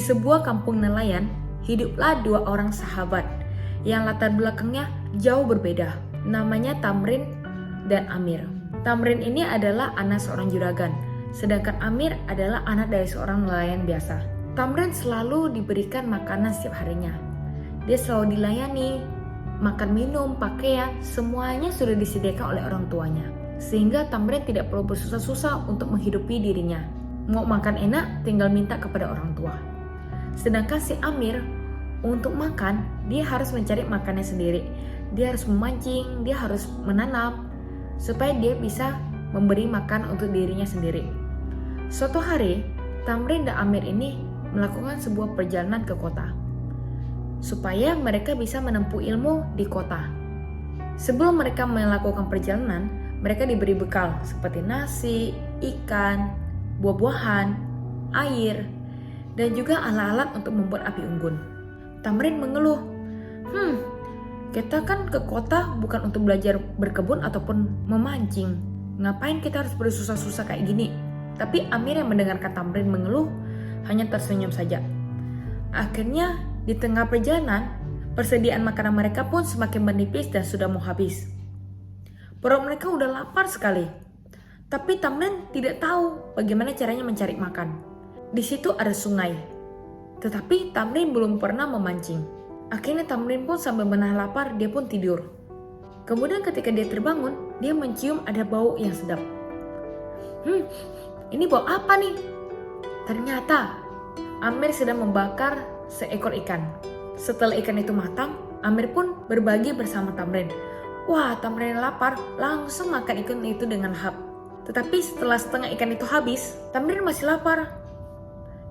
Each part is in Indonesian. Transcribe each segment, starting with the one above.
sebuah kampung nelayan, hiduplah dua orang sahabat yang latar belakangnya jauh berbeda. Namanya Tamrin dan Amir. Tamrin ini adalah anak seorang juragan, sedangkan Amir adalah anak dari seorang nelayan biasa. Tamrin selalu diberikan makanan setiap harinya. Dia selalu dilayani, makan minum, pakaian, semuanya sudah disediakan oleh orang tuanya. Sehingga Tamrin tidak perlu bersusah-susah untuk menghidupi dirinya. Mau makan enak, tinggal minta kepada orang tua. Sedangkan si Amir, untuk makan, dia harus mencari makannya sendiri. Dia harus memancing, dia harus menanam, supaya dia bisa memberi makan untuk dirinya sendiri. Suatu hari, Tamrin dan Amir ini melakukan sebuah perjalanan ke kota, supaya mereka bisa menempuh ilmu di kota. Sebelum mereka melakukan perjalanan, mereka diberi bekal seperti nasi, ikan, buah-buahan, air, dan juga alat-alat untuk membuat api unggun. Tamrin mengeluh, kita kan ke kota bukan untuk belajar berkebun ataupun memancing. Ngapain kita harus bersusah-susah kayak gini? Tapi Amir yang mendengarkan Tamrin mengeluh hanya tersenyum saja. Akhirnya di tengah perjalanan, persediaan makanan mereka pun semakin menipis dan sudah mau habis. Perut mereka udah lapar sekali. Tapi Tamrin tidak tahu bagaimana caranya mencari makan. Di situ ada sungai. Tetapi Tamrin belum pernah memancing. Akhirnya Tamrin pun sambil menahan lapar, dia pun tidur. Kemudian ketika dia terbangun, dia mencium ada bau yang sedap. Ini bau apa nih? Ternyata Amir sedang membakar seekor ikan. Setelah ikan itu matang, Amir pun berbagi bersama Tamrin. Wah, Tamrin lapar, langsung makan ikan itu dengan lahap. Tetapi setelah setengah ikan itu habis, Tamrin masih lapar.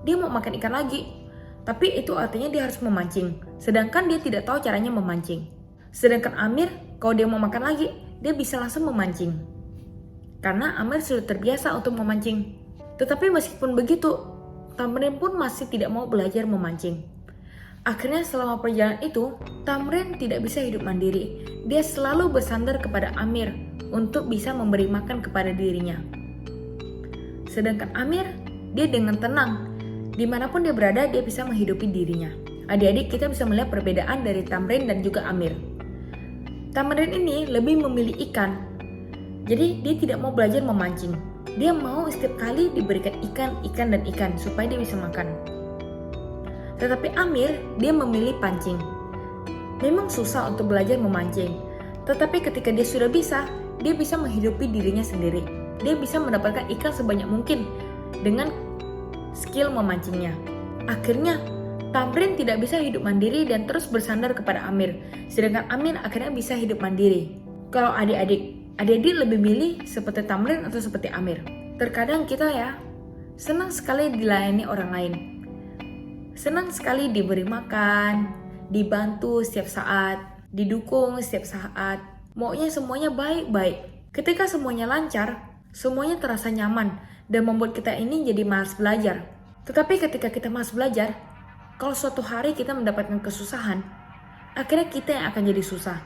Dia mau makan ikan lagi. Tapi itu artinya dia harus memancing. Sedangkan dia tidak tahu caranya memancing. Sedangkan Amir, kalau dia mau makan lagi, dia bisa langsung memancing. Karena Amir sudah terbiasa untuk memancing. Tetapi meskipun begitu, Tamrin pun masih tidak mau belajar memancing. Akhirnya selama perjalanan itu, Tamrin tidak bisa hidup mandiri. Dia selalu bersandar kepada Amir untuk bisa memberi makan kepada dirinya. Sedangkan Amir, dia dengan tenang. Dimanapun dia berada, dia bisa menghidupi dirinya. Adik-adik, kita bisa melihat perbedaan dari Tamrin dan juga Amir. Tamrin ini lebih memilih ikan. Jadi dia tidak mau belajar memancing. Dia mau setiap kali diberikan ikan dan ikan supaya dia bisa makan. Tetapi Amir, dia memilih pancing. Memang susah untuk belajar memancing. Tetapi ketika dia sudah bisa, dia bisa menghidupi dirinya sendiri. Dia bisa mendapatkan ikan sebanyak mungkin dengan skill memancingnya. Akhirnya Tamrin tidak bisa hidup mandiri dan terus bersandar kepada Amir. Sedangkan Amir akhirnya bisa hidup mandiri. Kalau adik-adik lebih milih seperti Tamrin atau seperti Amir? Terkadang kita senang sekali dilayani orang lain. Senang sekali diberi makan, dibantu setiap saat, didukung setiap saat. Maunya semuanya baik-baik. Ketika semuanya lancar, semuanya terasa nyaman dan membuat kita ini jadi malas belajar. Tetapi ketika kita malas belajar, kalau suatu hari kita mendapatkan kesusahan, akhirnya kita yang akan jadi susah.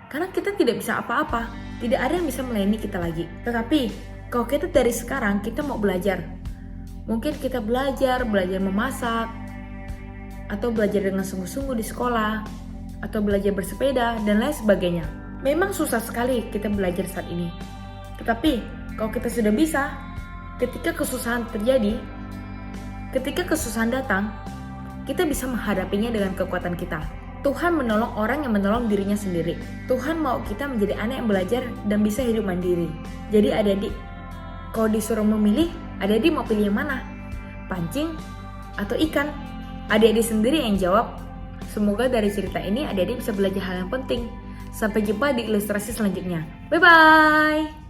Karena kita tidak bisa apa-apa, tidak ada yang bisa melayani kita lagi. Tetapi kalau kita dari sekarang kita mau belajar, mungkin kita belajar memasak, atau belajar dengan sungguh-sungguh di sekolah, atau belajar bersepeda dan lain sebagainya. Memang susah sekali kita belajar saat ini. Tetapi kalau kita sudah bisa, ketika kesusahan terjadi, ketika kesusahan datang, kita bisa menghadapinya dengan kekuatan kita. Tuhan menolong orang yang menolong dirinya sendiri. Tuhan mau kita menjadi anak yang belajar dan bisa hidup mandiri. Jadi adik-adik, kalau disuruh memilih, adik-adik mau pilih yang mana? Pancing atau ikan? Adik-adik sendiri yang jawab. Semoga dari cerita ini adik-adik bisa belajar hal yang penting. Sampai jumpa di ilustrasi selanjutnya. Bye-bye!